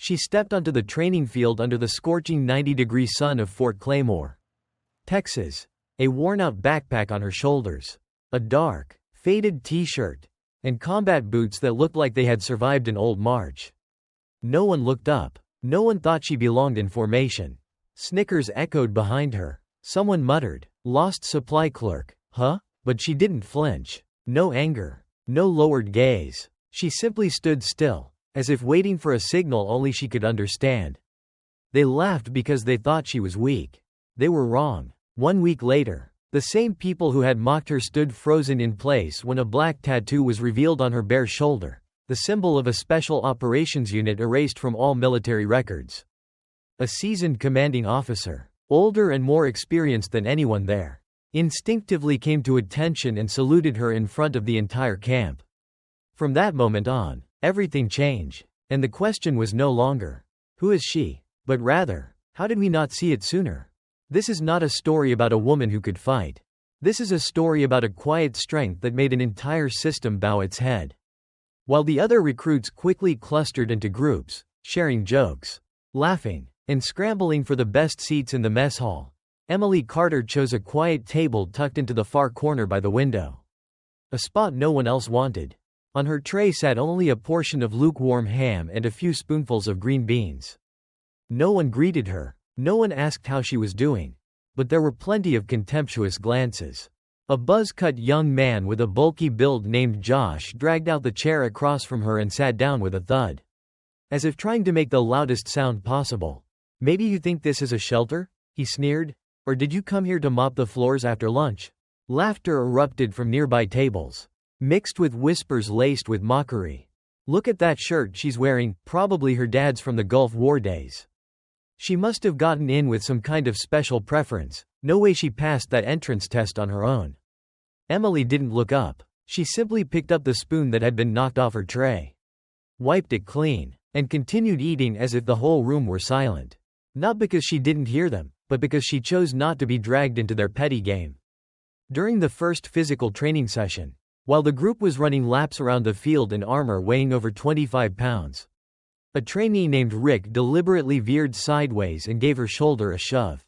She stepped onto the training field under the scorching 90-degree sun of Fort Claymore, Texas, a worn-out backpack on her shoulders, a dark, faded t-shirt, and combat boots that looked like they had survived an old march. No one looked up. No one thought she belonged in formation. Snickers echoed behind her. Someone muttered, "Lost supply clerk, huh?" But she didn't flinch. No anger. No lowered gaze. She simply stood still, as if waiting for a signal only she could understand. They laughed because they thought she was weak. They were wrong. 1 week later, the same people who had mocked her stood frozen in place when a black tattoo was revealed on her bare shoulder, the symbol of a special operations unit erased from all military records. A seasoned commanding officer, older and more experienced than anyone there, instinctively came to attention and saluted her in front of the entire camp. From that moment on, everything changed, and the question was no longer, "Who is she?" but rather, "How did we not see it sooner?" This is not a story about a woman who could fight. This is a story about a quiet strength that made an entire system bow its head. While the other recruits quickly clustered into groups, sharing jokes, laughing, and scrambling for the best seats in the mess hall, Emily Carter chose a quiet table tucked into the far corner by the window. A spot no one else wanted. On her tray sat only a portion of lukewarm ham and a few spoonfuls of green beans. No one greeted her. No one asked how she was doing. But there were plenty of contemptuous glances. A buzz-cut young man with a bulky build named Josh dragged out the chair across from her and sat down with a thud, as if trying to make the loudest sound possible. "Maybe you think this is a shelter?" he sneered. "Or did you come here to mop the floors after lunch?" Laughter erupted from nearby tables, mixed with whispers laced with mockery. "Look at that shirt she's wearing, probably her dad's from the Gulf War days. She must have gotten in with some kind of special preference. No way she passed that entrance test on her own." Emily didn't look up. She simply picked up the spoon that had been knocked off her tray, wiped it clean, and continued eating as if the whole room were silent. Not because she didn't hear them, but because she chose not to be dragged into their petty game. During the first physical training session, while the group was running laps around the field in armor weighing over 25 pounds, a trainee named Rick deliberately veered sideways and gave her shoulder a shove.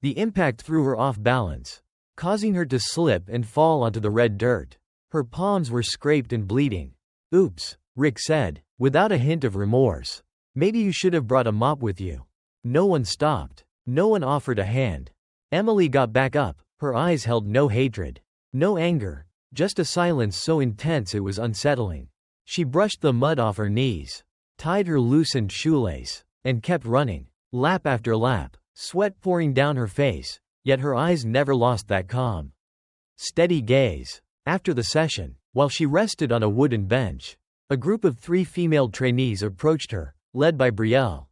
The impact threw her off balance, causing her to slip and fall onto the red dirt. Her palms were scraped and bleeding. "Oops," Rick said, without a hint of remorse. "Maybe you should have brought a mop with you." No one stopped. No one offered a hand. Emily got back up. Her eyes held no hatred, no anger, just a silence so intense it was unsettling. She brushed the mud off her knees, tied her loosened shoelace, and kept running, lap after lap, sweat pouring down her face, yet her eyes never lost that calm, steady gaze. After the session, while she rested on a wooden bench, a group of 3 female trainees approached her, led by Brielle,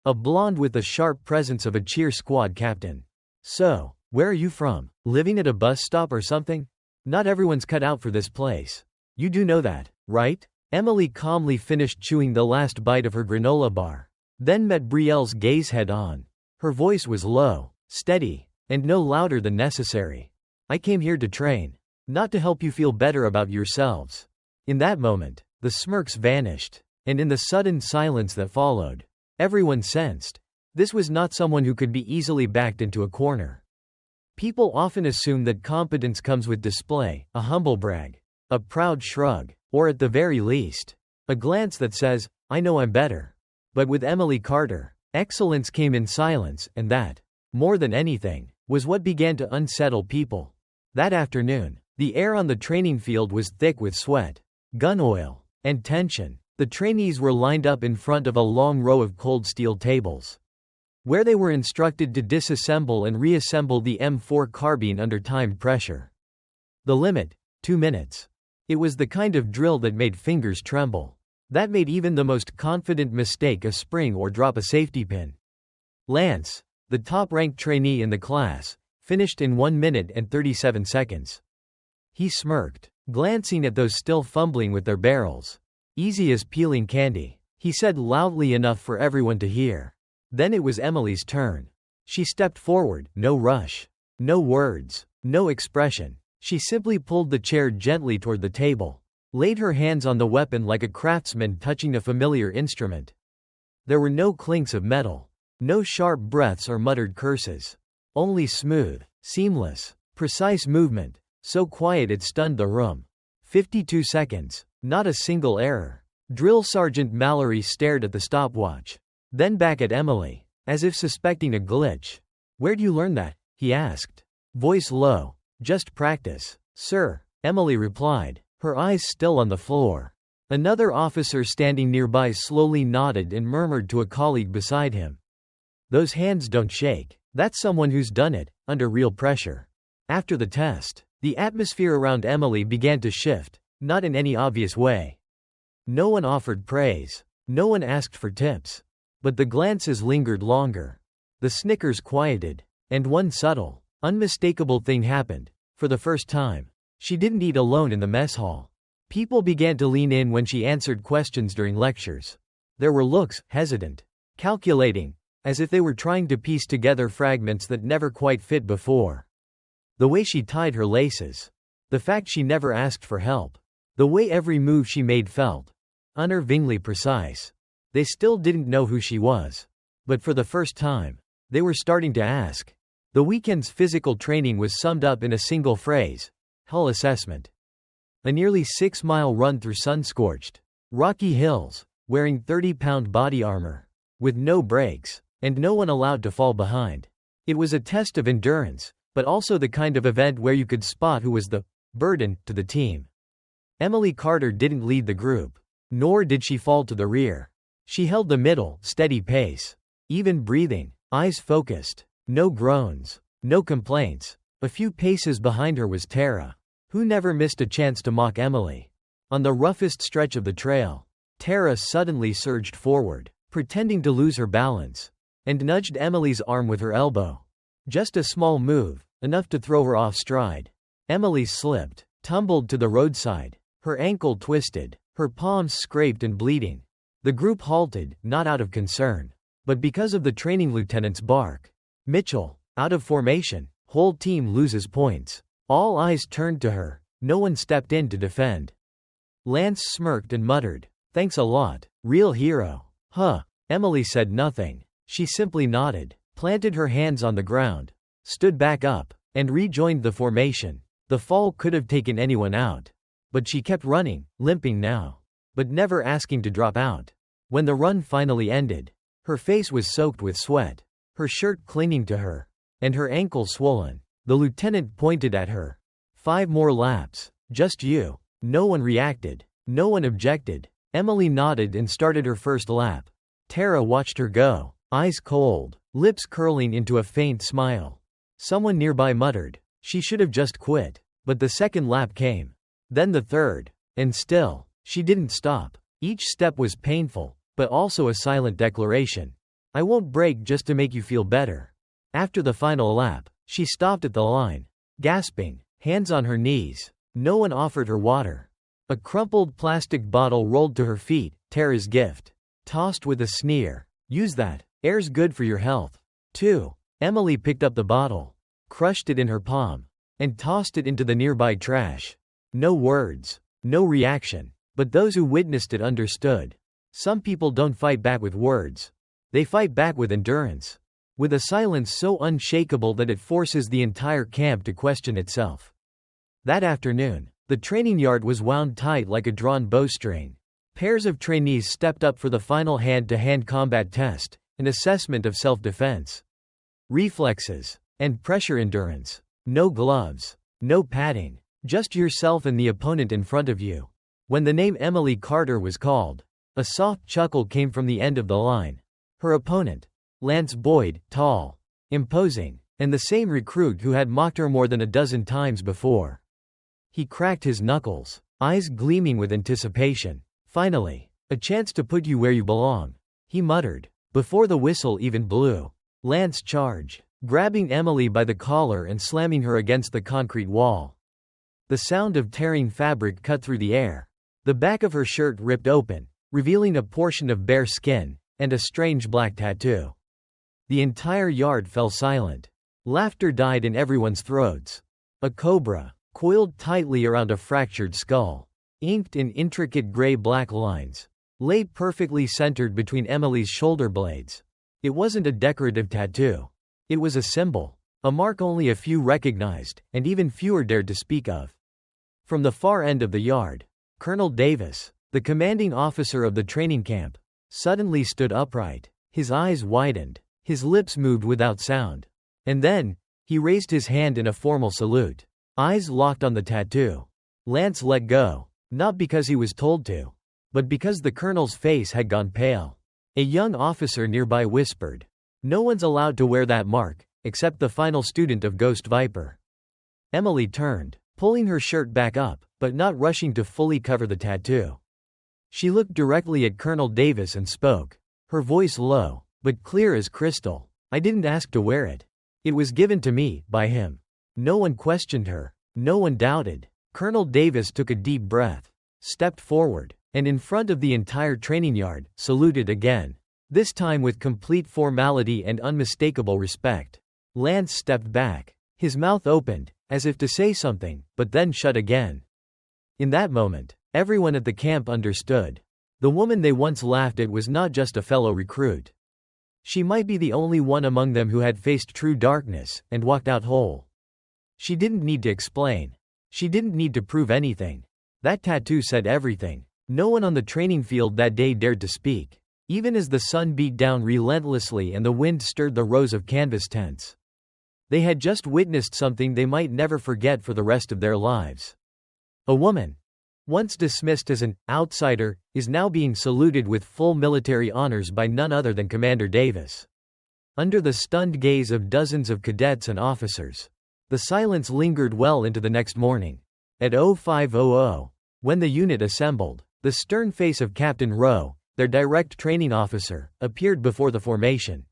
a blonde with the sharp presence of a cheer squad captain. "So, where are you from? Living at a bus stop or something? Not everyone's cut out for this place. You do know that, right?" Emily calmly finished chewing the last bite of her granola bar, then met Brielle's gaze head-on. Her voice was low, steady, and no louder than necessary. "I came here to train, not to help you feel better about yourselves." In that moment, the smirks vanished, and in the sudden silence that followed, everyone sensed this was not someone who could be easily backed into a corner. People often assume that competence comes with display, a humble brag, a proud shrug, or at the very least, a glance that says, "I know I'm better." But with Emily Carter, excellence came in silence, and that, more than anything, was what began to unsettle people. That afternoon, the air on the training field was thick with sweat, gun oil, and tension. The trainees were lined up in front of a long row of cold steel tables, where they were instructed to disassemble and reassemble the M4 carbine under timed pressure. The limit, 2 minutes. It was the kind of drill that made fingers tremble, that made even the most confident mistake a spring or drop a safety pin. Lance, the top-ranked trainee in the class, finished in 1 minute and 37 seconds. He smirked, glancing at those still fumbling with their barrels. "Easy as peeling candy," he said loudly enough for everyone to hear. Then it was Emily's turn. She stepped forward, no rush, no words, no expression. She simply pulled the chair gently toward the table, laid her hands on the weapon like a craftsman touching a familiar instrument. There were no clinks of metal. No sharp breaths or muttered curses. Only smooth, seamless, precise movement, so quiet it stunned the room. 52 seconds. Not a single error. Drill Sergeant Mallory stared at the stopwatch. Then back at Emily, as if suspecting a glitch. "Where'd you learn that?" he asked. Voice low. "Just practice, sir," Emily replied, her eyes still on the floor. Another officer standing nearby slowly nodded and murmured to a colleague beside him. "Those hands don't shake. That's someone who's done it, under real pressure." After the test, the atmosphere around Emily began to shift, not in any obvious way. No one offered praise. No one asked for tips. But the glances lingered longer. The snickers quieted. And one subtle, unmistakable thing happened. For the first time, she didn't eat alone in the mess hall. People began to lean in when she answered questions during lectures. There were looks, hesitant, calculating, as if they were trying to piece together fragments that never quite fit before. The way she tied her laces. The fact she never asked for help. The way every move she made felt unnervingly precise. They still didn't know who she was. But for the first time, they were starting to ask. The weekend's physical training was summed up in a single phrase: Hull assessment. A nearly 6-mile run through sun-scorched, rocky hills, wearing 30-pound body armor, with no brakes, and no one allowed to fall behind. It was a test of endurance, but also the kind of event where you could spot who was the burden to the team. Emily Carter didn't lead the group. Nor did she fall to the rear. She held the middle, steady pace. Even breathing, eyes focused. No groans, no complaints. A few paces behind her was Tara, who never missed a chance to mock Emily. On the roughest stretch of the trail, Tara suddenly surged forward, pretending to lose her balance, and nudged Emily's arm with her elbow. Just a small move, enough to throw her off stride. Emily slipped, tumbled to the roadside, her ankle twisted, her palms scraped and bleeding. The group halted, not out of concern, but because of the training lieutenant's bark. "Mitchell, out of formation, whole team loses points." All eyes turned to her. No one stepped in to defend. Lance smirked and muttered, "Thanks a lot, real hero." "Huh." Emily said nothing. She simply nodded, planted her hands on the ground, stood back up, and rejoined the formation. The fall could have taken anyone out. But she kept running, limping now, but never asking to drop out. When the run finally ended, her face was soaked with sweat, her shirt clinging to her, and her ankle swollen. The lieutenant pointed at her. 5 more laps. Just you." No one reacted. No one objected. Emily nodded and started her first lap. Tara watched her go, eyes cold, lips curling into a faint smile. Someone nearby muttered, "She should have just quit." But the second lap came. Then the third. And still, she didn't stop. Each step was painful, but also a silent declaration. "I won't break just to make you feel better." After the final lap, she stopped at the line, gasping, hands on her knees. No one offered her water. A crumpled plastic bottle rolled to her feet, Tara's gift. Tossed with a sneer. "Use that. Air's good for your health." 2. Emily picked up the bottle, crushed it in her palm, and tossed it into the nearby trash. No words, no reaction, but those who witnessed it understood. Some people don't fight back with words. They fight back with endurance. With a silence so unshakable that it forces the entire camp to question itself. That afternoon, the training yard was wound tight like a drawn bowstring. Pairs of trainees stepped up for the final hand-to-hand combat test, an assessment of self-defense, reflexes, and pressure endurance. No gloves, no padding, just yourself and the opponent in front of you. When the name Emily Carter was called, a soft chuckle came from the end of the line. Her opponent, Lance Boyd, tall, imposing, and the same recruit who had mocked her more than a dozen times before. He cracked his knuckles, eyes gleaming with anticipation. "Finally, a chance to put you where you belong," he muttered, before the whistle even blew. Lance charged, grabbing Emily by the collar and slamming her against the concrete wall. The sound of tearing fabric cut through the air. The back of her shirt ripped open, revealing a portion of bare skin, and a strange black tattoo. The entire yard fell silent. Laughter died in everyone's throats. A cobra, coiled tightly around a fractured skull, inked in intricate gray-black lines, lay perfectly centered between Emily's shoulder blades. It wasn't a decorative tattoo. It was a symbol, a mark only a few recognized, and even fewer dared to speak of. From the far end of the yard, Colonel Davis, the commanding officer of the training camp, suddenly stood upright. His eyes widened, his lips moved without sound. And then, he raised his hand in a formal salute. Eyes locked on the tattoo. Lance let go, not because he was told to, but because the colonel's face had gone pale. A young officer nearby whispered, "No one's allowed to wear that mark, except the final student of Ghost Viper." Emily turned, pulling her shirt back up, but not rushing to fully cover the tattoo. She looked directly at Colonel Davis and spoke, her voice low, but clear as crystal. "I didn't ask to wear it. It was given to me, by him." No one questioned her. No one doubted. Colonel Davis took a deep breath, stepped forward, and in front of the entire training yard, saluted again. This time with complete formality and unmistakable respect. Lance stepped back. His mouth opened, as if to say something, but then shut again. In that moment, everyone at the camp understood. The woman they once laughed at was not just a fellow recruit. She might be the only one among them who had faced true darkness, and walked out whole. She didn't need to explain. She didn't need to prove anything. That tattoo said everything. No one on the training field that day dared to speak, even as the sun beat down relentlessly and the wind stirred the rows of canvas tents. They had just witnessed something they might never forget for the rest of their lives. A woman, once dismissed as an outsider, is now being saluted with full military honors by none other than Commander Davis. Under the stunned gaze of dozens of cadets and officers, the silence lingered well into the next morning. At 0500, when the unit assembled, the stern face of Captain Rowe, their direct training officer, appeared before the formation.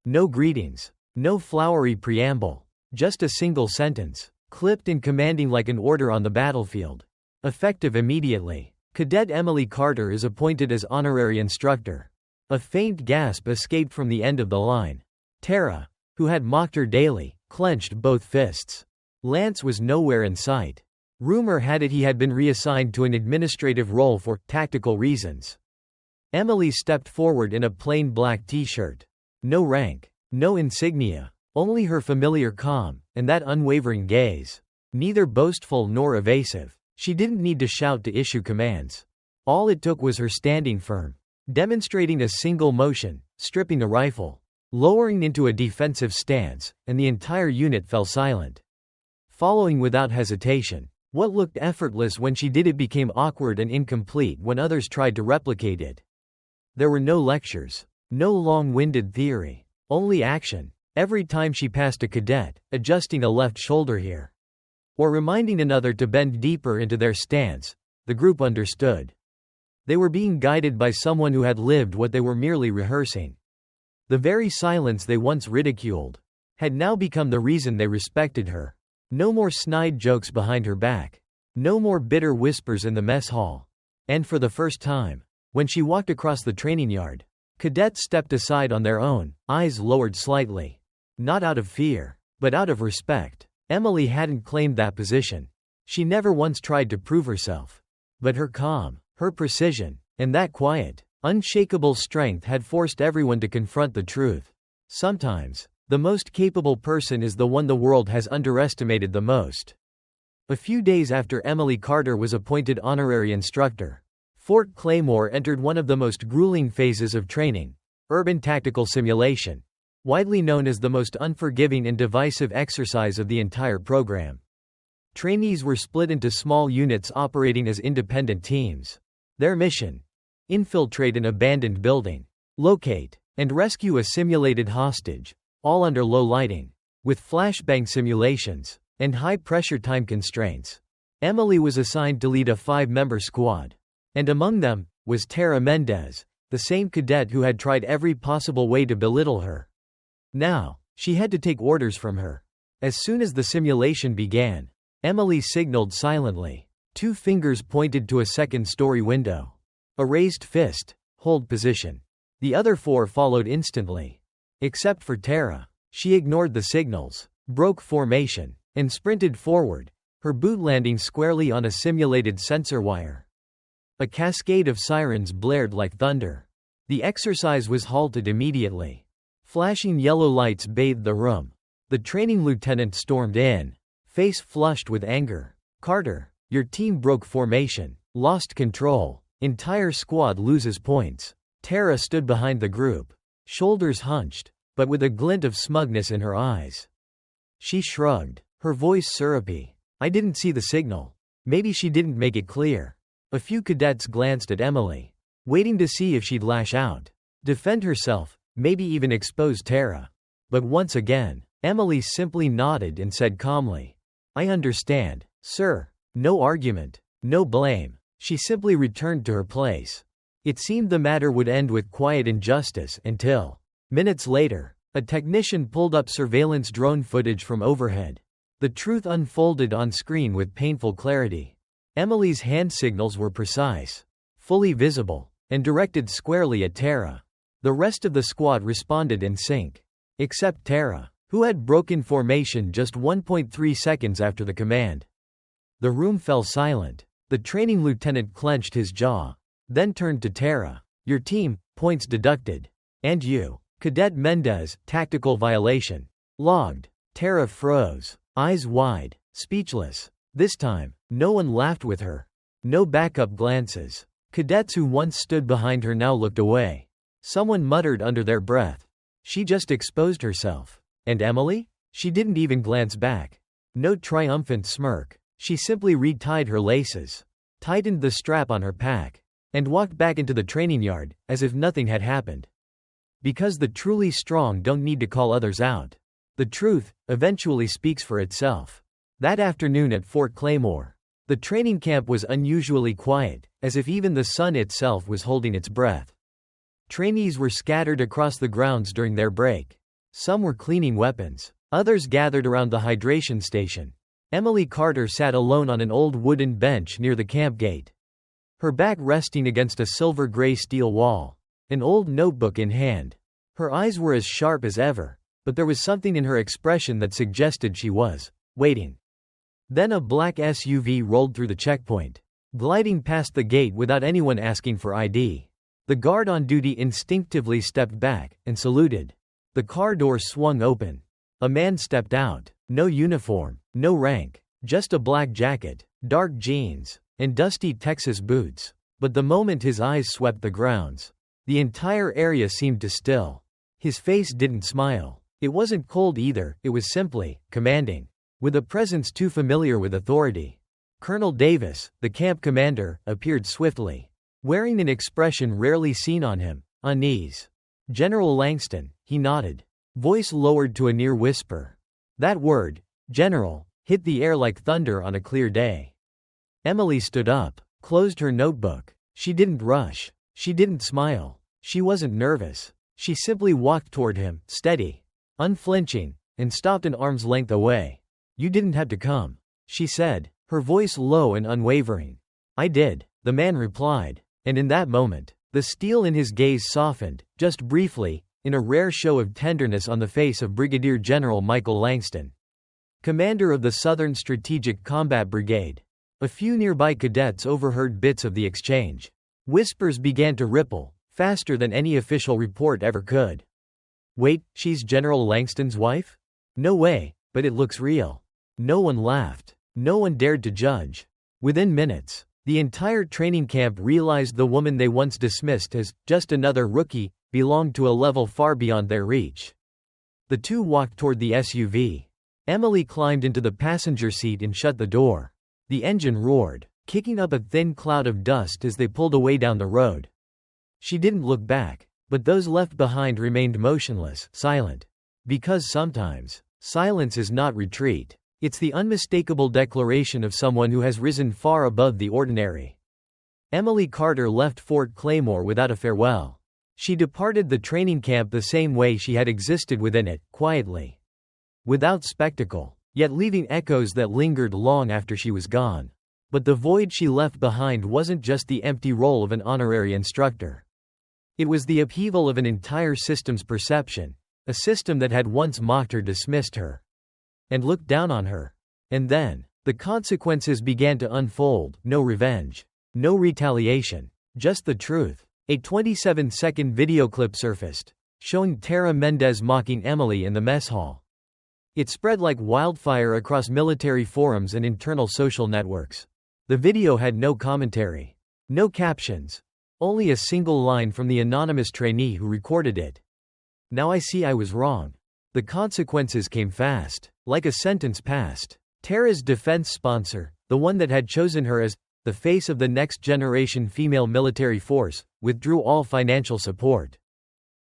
No greetings, no flowery preamble, just a single sentence, clipped and commanding like an order on the battlefield. Effective immediately. Cadet Emily Carter is appointed as honorary instructor. A faint gasp escaped from the end of the line. Tara, who had mocked her daily, clenched both fists. Lance was nowhere in sight. Rumor had it he had been reassigned to an administrative role for tactical reasons. Emily stepped forward in a plain black t-shirt. No rank, no insignia, only her familiar calm, and that unwavering gaze. Neither boastful nor evasive. She didn't need to shout to issue commands. All it took was her standing firm, demonstrating a single motion, stripping a rifle, lowering into a defensive stance, and the entire unit fell silent. Following without hesitation. What looked effortless when she did it became awkward and incomplete when others tried to replicate it. There were no lectures, no long-winded theory, only action. Every time she passed a cadet, adjusting a left shoulder here, or reminding another to bend deeper into their stance, the group understood. They were being guided by someone who had lived what they were merely rehearsing. The very silence they once ridiculed had now become the reason they respected her. No more snide jokes behind her back. No more bitter whispers in the mess hall. And for the first time, when she walked across the training yard, cadets stepped aside on their own, eyes lowered slightly. Not out of fear, but out of respect. Emily hadn't claimed that position. She never once tried to prove herself. But her calm, her precision, and that quiet, unshakable strength had forced everyone to confront the truth. Sometimes, the most capable person is the one the world has underestimated the most. A few days after Emily Carter was appointed honorary instructor, Fort Claymore entered one of the most grueling phases of training, urban tactical simulation, widely known as the most unforgiving and divisive exercise of the entire program. Trainees were split into small units operating as independent teams. Their mission: infiltrate an abandoned building, locate and rescue a simulated hostage, all under low lighting, with flashbang simulations and high-pressure time constraints. Emily was assigned to lead a 5-member squad. And among them was Tara Mendez, the same cadet who had tried every possible way to belittle her. Now, she had to take orders from her. As soon as the simulation began, Emily signaled silently. 2 fingers pointed to a second-story window. A raised fist, hold position. The other 4 followed instantly. Except for Tara. She ignored the signals, broke formation, and sprinted forward, her boot landing squarely on a simulated sensor wire. A cascade of sirens blared like thunder. The exercise was halted immediately. Flashing yellow lights bathed the room. The training lieutenant stormed in, face flushed with anger. "Carter, your team broke formation, lost control. Entire squad loses points." Tara stood behind the group, shoulders hunched, but with a glint of smugness in her eyes. She shrugged, her voice syrupy. "I didn't see the signal." Maybe she didn't make it clear. A few cadets glanced at Emily, waiting to see if she'd lash out, defend herself, maybe even expose Tara. But once again, Emily simply nodded and said calmly, "I understand, sir." No argument, no blame. She simply returned to her place. It seemed the matter would end with quiet injustice until, minutes later, a technician pulled up surveillance drone footage from overhead. The truth unfolded on screen with painful clarity. Emily's hand signals were precise, fully visible, and directed squarely at Tara. The rest of the squad responded in sync, except Tara, who had broken formation just 1.3 seconds after the command. The room fell silent. The training lieutenant clenched his jaw, then turned to Tara. "Your team, points deducted. And you, Cadet Mendez, tactical violation. Logged." Tara froze, eyes wide, speechless. This time, no one laughed with her. No backup glances. Cadets who once stood behind her now looked away. Someone muttered under their breath, "She just exposed herself." And Emily? She didn't even glance back. No triumphant smirk. She simply retied her laces, tightened the strap on her pack, and walked back into the training yard, as if nothing had happened. Because the truly strong don't need to call others out. The truth, eventually speaks for itself. That afternoon at Fort Claymore, the training camp was unusually quiet, as if even the sun itself was holding its breath. Trainees were scattered across the grounds during their break. Some were cleaning weapons. Others gathered around the hydration station. Emily Carter sat alone on an old wooden bench near the camp gate, her back resting against a silver-gray steel wall, an old notebook in hand. Her eyes were as sharp as ever, but there was something in her expression that suggested she was waiting. Then a black SUV rolled through the checkpoint, gliding past the gate without anyone asking for ID. The guard on duty instinctively stepped back and saluted. The car door swung open. A man stepped out. No uniform, no rank, just a black jacket, dark jeans, and dusty Texas boots. But the moment his eyes swept the grounds, the entire area seemed to still. His face didn't smile. It wasn't cold either, it was simply commanding, with a presence too familiar with authority. Colonel Davis, the camp commander, appeared swiftly, wearing an expression rarely seen on him, unease. "General Langston," he nodded, voice lowered to a near whisper. That word, general, hit the air like thunder on a clear day. Emily stood up, closed her notebook. She didn't rush. She didn't smile. She wasn't nervous. She simply walked toward him, steady, unflinching, and stopped an arm's length away. "You didn't have to come," she said, her voice low and unwavering. "I did," the man replied, and in that moment, the steel in his gaze softened, just briefly, in a rare show of tenderness on the face of Brigadier General Michael Langston, commander of the Southern Strategic Combat Brigade. A few nearby cadets overheard bits of the exchange. Whispers began to ripple, faster than any official report ever could. "Wait, she's General Langston's wife? No way, but it looks real." No one laughed. No one dared to judge. Within minutes, the entire training camp realized the woman they once dismissed as just another rookie belonged to a level far beyond their reach. The two walked toward the SUV. Emily climbed into the passenger seat and shut the door. The engine roared, kicking up a thin cloud of dust as they pulled away down the road. She didn't look back, but those left behind remained motionless, silent. Because sometimes, silence is not retreat. It's the unmistakable declaration of someone who has risen far above the ordinary. Emily Carter left Fort Claymore without a farewell. She departed the training camp the same way she had existed within it, quietly, without spectacle, yet leaving echoes that lingered long after she was gone. But the void she left behind wasn't just the empty role of an honorary instructor. It was the upheaval of an entire system's perception, a system that had once mocked her, dismissed her, and looked down on her. And then, the consequences began to unfold. No revenge, No retaliation. Just the truth. A 27-second video clip surfaced, showing Tara Mendez mocking Emily in the mess hall. It spread like wildfire across military forums and internal social networks. The video had no commentary. No captions. Only a single line from the anonymous trainee who recorded it. Now I see I was wrong. The consequences came fast, like a sentence passed. Tara's defense sponsor, the one that had chosen her as the face of the next generation female military force, withdrew all financial support.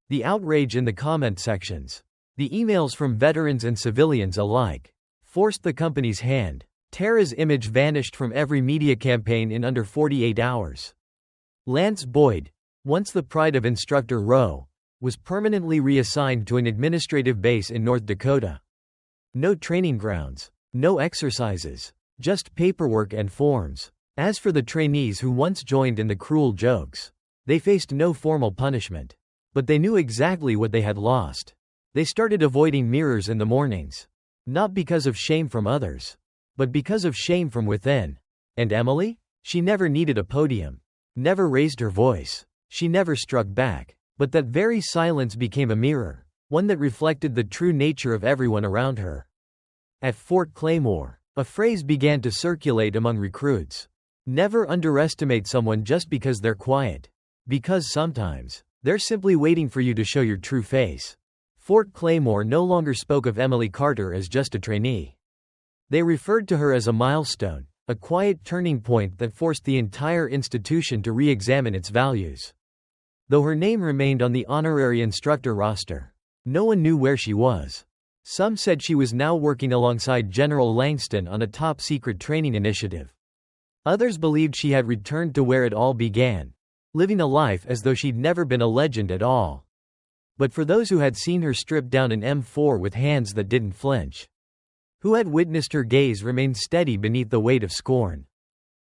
The outrage in the comment sections, the emails from veterans and civilians alike, forced the company's hand. Tara's image vanished from every media campaign in under 48 hours. Lance Boyd, once the pride of Instructor Row, was permanently reassigned to an administrative base in North Dakota. No training grounds, no exercises, just paperwork and forms. As for the trainees who once joined in the cruel jokes, they faced no formal punishment. But they knew exactly what they had lost. They started avoiding mirrors in the mornings. Not because of shame from others, but because of shame from within. And Emily? She never needed a podium. Never raised her voice. She never struck back. But that very silence became a mirror, one that reflected the true nature of everyone around her. At Fort Claymore, a phrase began to circulate among recruits. Never underestimate someone just because they're quiet. Because sometimes, they're simply waiting for you to show your true face. Fort Claymore no longer spoke of Emily Carter as just a trainee. They referred to her as a milestone, a quiet turning point that forced the entire institution to re-examine its values. Though her name remained on the honorary instructor roster, no one knew where she was. Some said she was now working alongside General Langston on a top-secret training initiative. Others believed she had returned to where it all began, living a life as though she'd never been a legend at all. But for those who had seen her strip down an M4 with hands that didn't flinch, who had witnessed her gaze remain steady beneath the weight of scorn,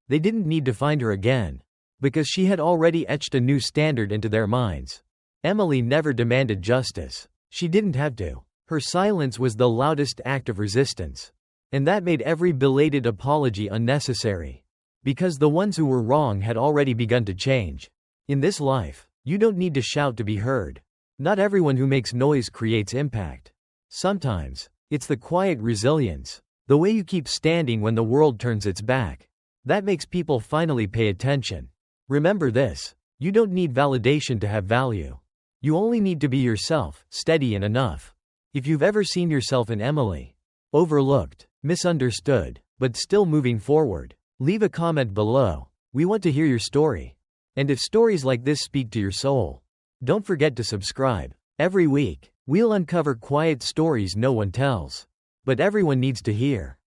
they didn't need to find her again, because she had already etched a new standard into their minds. Emily never demanded justice. She didn't have to. Her silence was the loudest act of resistance. And that made every belated apology unnecessary. Because the ones who were wrong had already begun to change. In this life, you don't need to shout to be heard. Not everyone who makes noise creates impact. Sometimes, it's the quiet resilience, the way you keep standing when the world turns its back, that makes people finally pay attention. Remember this: you don't need validation to have value. You only need to be yourself, steady and enough. If you've ever seen yourself in Emily, overlooked, misunderstood, but still moving forward, leave a comment below. We want to hear your story. And if stories like this speak to your soul, don't forget to subscribe. Every week, we'll uncover quiet stories no one tells, but everyone needs to hear.